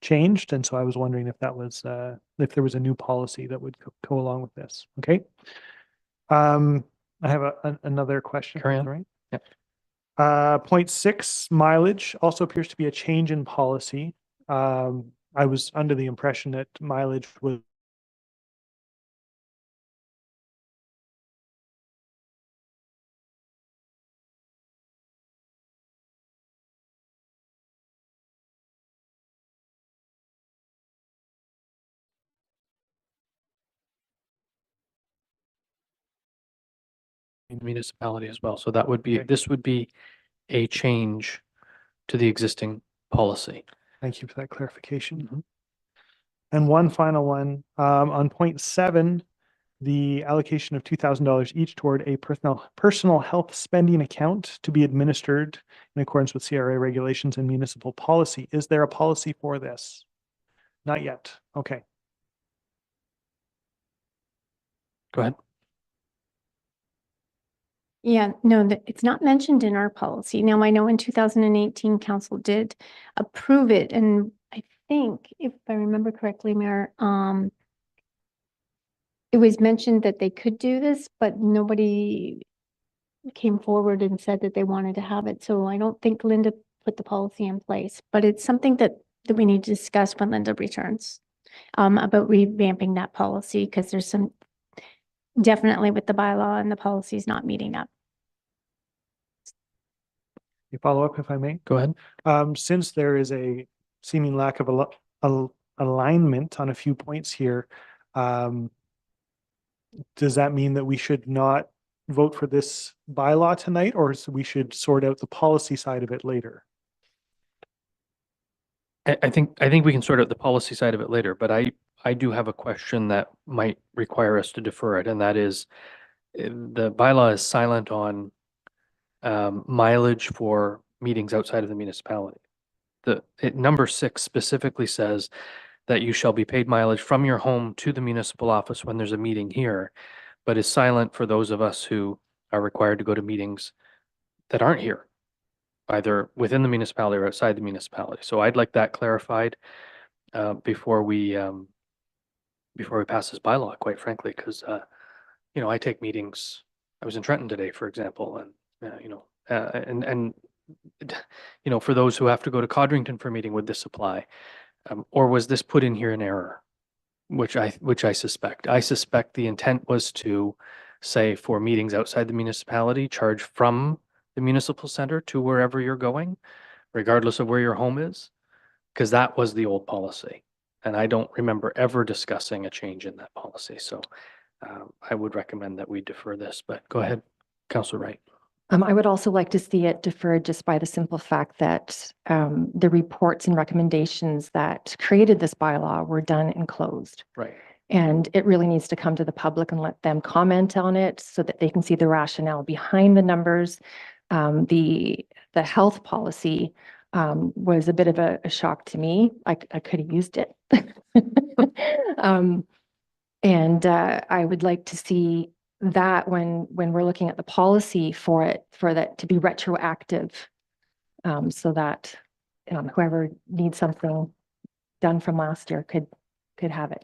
changed, and so I was wondering if that was if there was a new policy that would go along with this. Okay. I have another question. Carry on. Right. Yep. Point 6, mileage also appears to be a change in policy. I was under the impression that mileage was in the municipality as well. So that would be, Okay. this would be a change to the existing policy. Thank you for that clarification. Mhm. And one final one, on point 7, the allocation of $2,000 each toward a personal health spending account to be administered in accordance with CRA regulations and municipal policy. Is there a policy for this? Not yet. Okay. Go ahead. Yeah, no, it's not mentioned in our policy. Now, I know in 2018, council did approve it, and I think, if I remember correctly, Mayor, it was mentioned that they could do this, but nobody came forward and said that they wanted to have it. So I don't think Linda put the policy in place, but it's something that we need to discuss when Linda returns, about revamping that policy, because there's some definitely with the bylaw and the policies not meeting up. You follow up if I may? Go ahead. Since there is a seeming lack of alignment on a few points here, does that mean that we should not vote for this bylaw tonight, or we should sort out the policy side of it later? I think we can sort out the policy side of it later, but I do have a question that might require us to defer it, and that is the bylaw is silent on mileage for meetings outside of the municipality. Number 6 specifically says that you shall be paid mileage from your home to the municipal office when there's a meeting here, but is silent for those of us who are required to go to meetings that aren't here, either within the municipality or outside the municipality. So I'd like that clarified before we pass this bylaw, quite frankly, because I take meetings. I was in Trenton today, for example, and for those who have to go to Codrington for a meeting, would this apply? Or was this put in here in error? Which I suspect. I suspect the intent was to say for meetings outside the municipality, charge from the municipal center to wherever you're going, regardless of where your home is, because that was the old policy. And I don't remember ever discussing a change in that policy. So I would recommend that we defer this, but go ahead, Councillor Wright. I would also like to see it deferred just by the simple fact that the reports and recommendations that created this bylaw were done and closed. Right. And it really needs to come to the public and let them comment on it so that they can see the rationale behind the numbers. The health policy was a bit of a shock to me. I could have used it. And I would like to see that when we're looking at the policy for that to be retroactive, so that whoever needs something done from last year could have it.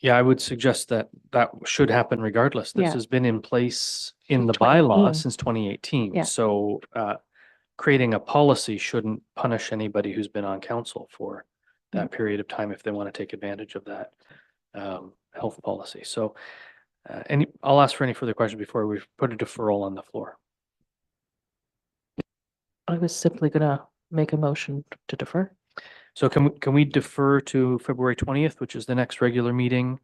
Yeah, I would suggest that that should happen regardless. This Yeah. has been in place in Since the bylaw 2018. since 2018. Yeah. So creating a policy shouldn't punish anybody who's been on council for that period of time if they want to take advantage of that health policy. So I'll ask for any further questions before we put a deferral on the floor. I was simply gonna make a motion to defer. So can we defer to February 20th, which is the next regular meeting,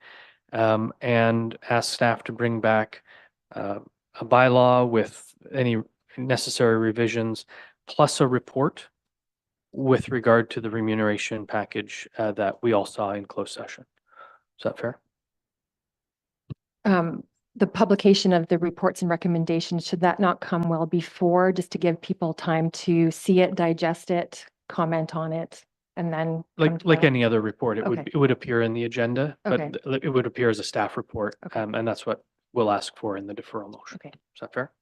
and ask staff to bring back a bylaw with any necessary revisions, plus a report with regard to the remuneration package that we all saw in closed session. Is that fair? The publication of the reports and recommendations, should that not come well before, just to give people time to see it, digest it, comment on it, and then come to Like the- any other report, it Okay. would appear in the agenda, but Okay. it would appear as a staff report, Okay. and that's what we'll ask for in the deferral motion. Okay. Is that fair?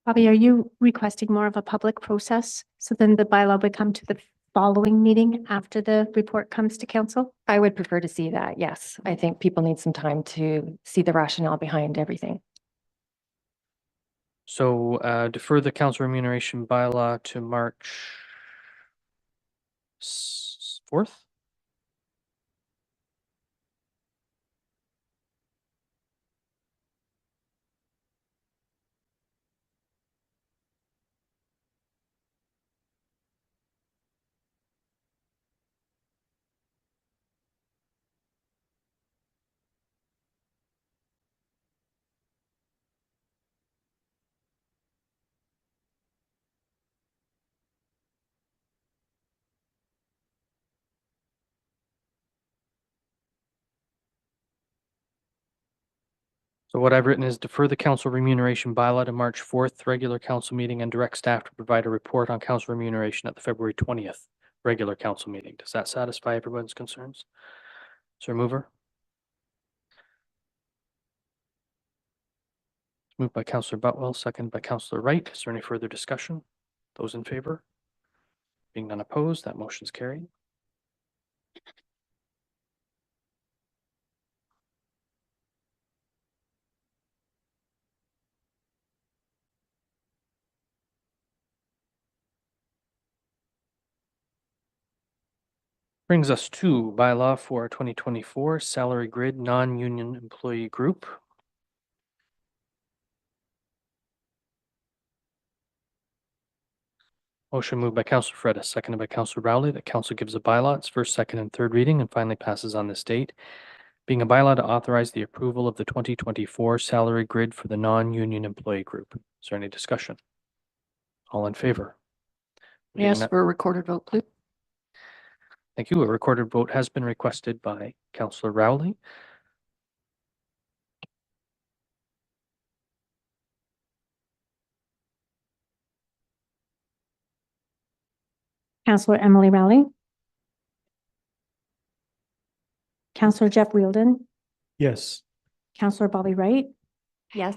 Bobby, are you requesting more of a public process? So then the bylaw would come to the following meeting after the report comes to council? I would prefer to see that, yes. I think people need some time to see the rationale behind everything. So defer the council remuneration bylaw to March 4th? So what I've written is defer the council remuneration bylaw to March 4th regular council meeting and direct staff to provide a report on council remuneration at the February 20th regular council meeting. Does that satisfy everyone's concerns? Sir Mover? Moved by Councillor Butwell, seconded by Councillor Wright. Is there any further discussion? Those in favor? Being none opposed, that motion's carried. Brings us to bylaw for 2024 salary grid non-union employee group. Motion moved by Councillor Fredis, seconded by Councillor Rowley, that council gives a bylaw its first, second, and third reading and finally passes on this date, being a bylaw to authorize the approval of the 2024 salary grid for the non-union employee group. Is there any discussion? All in favor? Being Yes, that- for a recorded vote, please. Thank you. A recorded vote has been requested by Councillor Rowley. Councillor Emily Rowley. Councillor Jeff Wielden. Yes. Councillor Bobby Wright. Yes.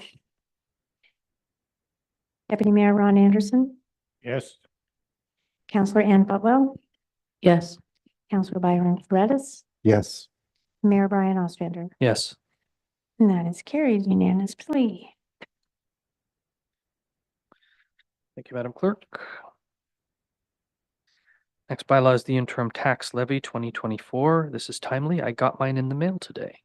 Deputy Mayor Ron Anderson. Yes. Councillor Ann Butwell. Yes. Councillor Byron Fredis. Yes. Mayor Brian Ostrander. Yes. And that is carried unanimously. Thank you, Madam Clerk. Next bylaw is the interim tax levy 2024. This is timely. I got mine in the mail today.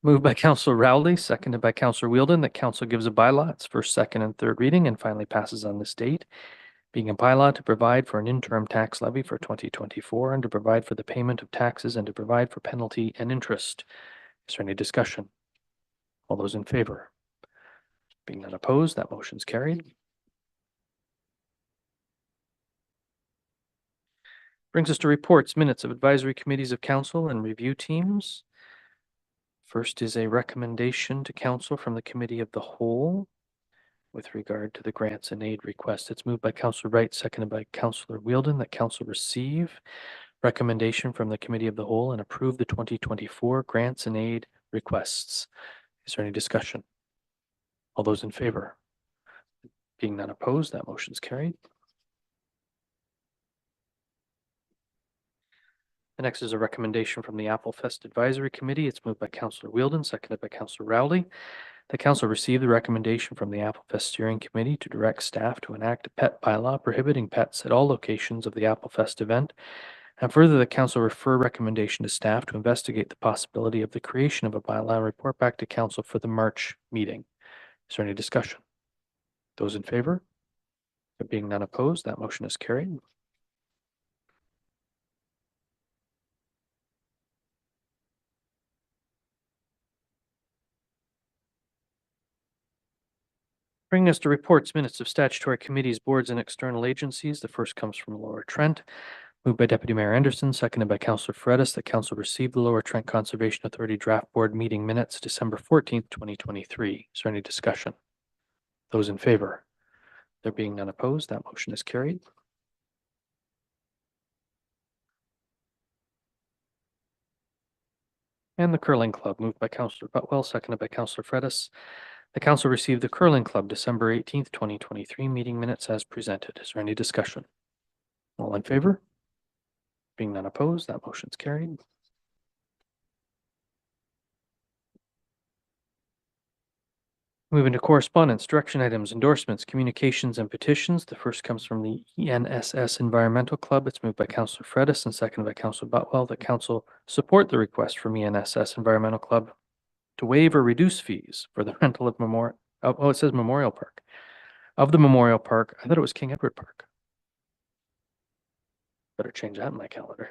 Moved by Councillor Rowley, seconded by Councillor Wielden, that council gives a bylaw its first, second, and third reading and finally passes on this date, being a bylaw to provide for an interim tax levy for 2024 and to provide for the payment of taxes and to provide for penalty and interest. Is there any discussion? All those in favor? Being none opposed, that motion's carried. Brings us to reports, minutes of advisory committees of council and review teams. First is a recommendation to council from the committee of the whole with regard to the grants and aid request. It's moved by Councillor Wright, seconded by Councillor Wielden, that council receive, recommendation from the Committee of the Whole and approve the 2024 grants and aid requests. Is there any discussion? All those in favor? Being none opposed, that motion is carried. The next is a recommendation from the Apple Fest Advisory Committee. It's moved by Councillor Wheeldon, seconded by Councillor Rowley. The council received the recommendation from the Apple Fest Steering Committee to direct staff to enact a pet bylaw prohibiting pets at all locations of the Apple Fest event. And further, the council refer recommendation to staff to investigate the possibility of the creation of a bylaw and report back to council for the March meeting. Is there any discussion? Those in favor? There being none opposed, that motion is carried. Bringing us to reports, minutes of statutory committees, boards, and external agencies. The first comes from Lower Trent, moved by Deputy Mayor Anderson, seconded by Councillor Fredis, that council received the Lower Trent Conservation Authority draft board meeting minutes December 14th, 2023. Is there any discussion? Those in favor? There being none opposed, that motion is carried. And the Curling Club, moved by Councillor Butwell, seconded by Councillor Fredis. The council received the Curling Club December 18th, 2023 meeting minutes as presented. Is there any discussion? All in favor? Being none opposed, that motion is carried. Moving to correspondence, direction items, endorsements, communications, and petitions. The first comes from the ENSS Environmental Club. It's moved by Councillor Fredis and seconded by Councillor Butwell that council support the request from ENSS Environmental Club to waive or reduce fees for the rental of it says Memorial Park. Of the Memorial Park, I thought it was King Edward Park. Better change that in my calendar.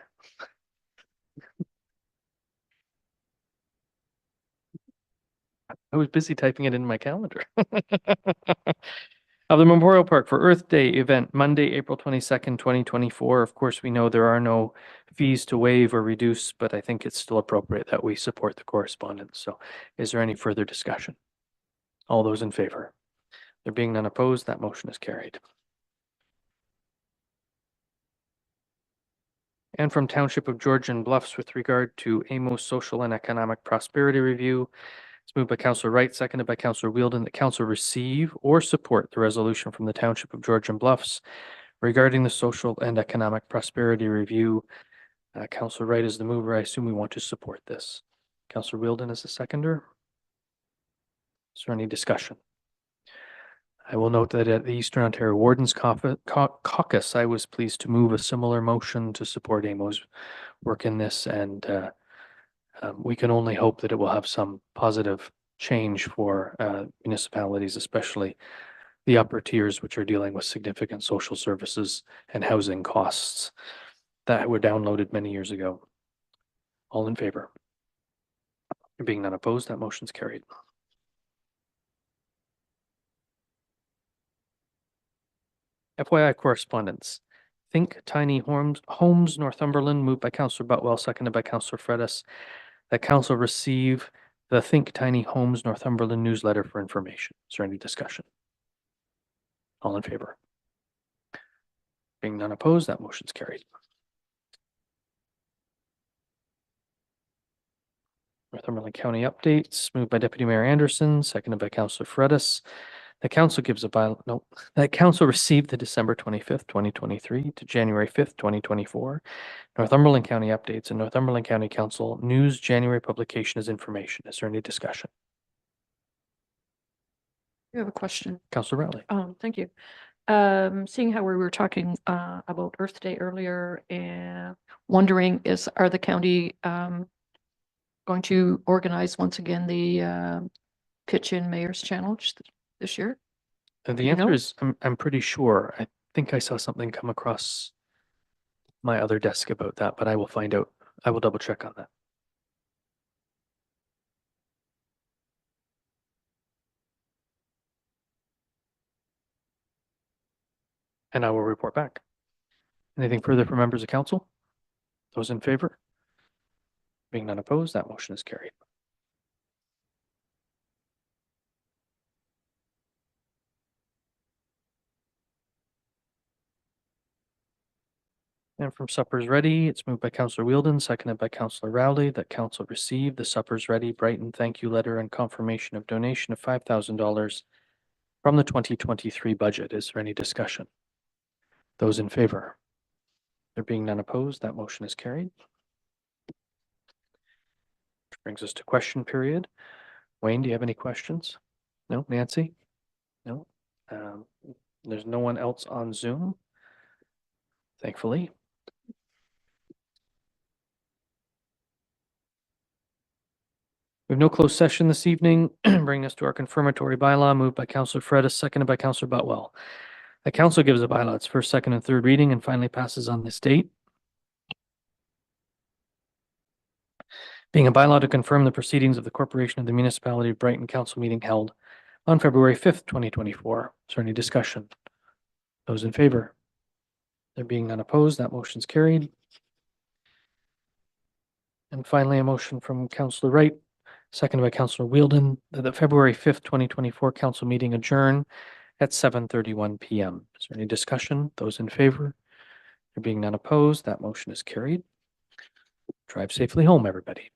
I was busy typing it in my calendar. Of the Memorial Park for Earth Day event, Monday, April 22nd, 2024. Of course, we know there are no fees to waive or reduce, but I think it's still appropriate that we support the correspondence. So is there any further discussion? All those in favor? There being none opposed, that motion is carried. And from Township of Georgian Bluffs with regard to AMO's Social and Economic Prosperity Review, it's moved by Councillor Wright, seconded by Councillor Wheeldon that council receive or support the resolution from the Township of Georgian Bluffs regarding the Social and Economic Prosperity Review. Councillor Wright is the mover. I assume we want to support this. Councillor Wheeldon is the seconder. Is there any discussion? I will note that at the Eastern Ontario Wardens Caucus, I was pleased to move a similar motion to support AMO's work in this, and we can only hope that it will have some positive change for municipalities, especially the upper tiers, which are dealing with significant social services and housing costs that were downloaded many years ago. All in favor? There being none opposed, that motion's carried. FYI correspondence. Think Tiny Homes Northumberland, moved by Councillor Butwell, seconded by Councillor Fredis, that council receive the Think Tiny Homes Northumberland newsletter for information. Is there any discussion? All in favor? Being none opposed, that motion's carried. Northumberland County updates, moved by Deputy Mayor Anderson, seconded by Councillor Fredis. The council that council received the December 25th, 2023 to January 5th, 2024 Northumberland County updates and Northumberland County Council news January publication as information. Is there any discussion? You have a question. Councillor Rowley. Thank you. Seeing how we were talking about Earth Day earlier and wondering are the county going to organize once again the Pitch In Mayor's Challenge this year? The answer is I'm pretty sure. I think I saw something come across my other desk about that, but I will find out. I will double check on that. And I will report back. Anything further from members of council? Those in favor? Being none opposed, that motion is carried. And from Suppers Ready, it's moved by Councillor Wheeldon, seconded by Councillor Rowley, that council receive the Suppers Ready Brighton thank you letter and confirmation of donation of $5,000 from the 2023 budget. Is there any discussion? Those in favor? There being none opposed, that motion is carried. Which brings us to question period. Wayne, do you have any questions? No? Nancy? No? There's no one else on Zoom, thankfully. We have no closed session this evening, bringing us to our confirmatory bylaw, moved by Councillor Fredis, seconded by Councillor Butwell. The council gives a bylaw its first, second, and third reading and finally passes on this date. Being a bylaw to confirm the proceedings of the Corporation of the Municipality of Brighton Council meeting held on February 5th, 2024. Is there any discussion? Those in favor? There being none opposed, that motion's carried. And finally, a motion from Councillor Wright, seconded by Councillor Wheeldon, that the February 5th, 2024 council meeting adjourn at 7:31 p.m. Is there any discussion? Those in favor? There being none opposed, that motion is carried. Drive safely home, everybody.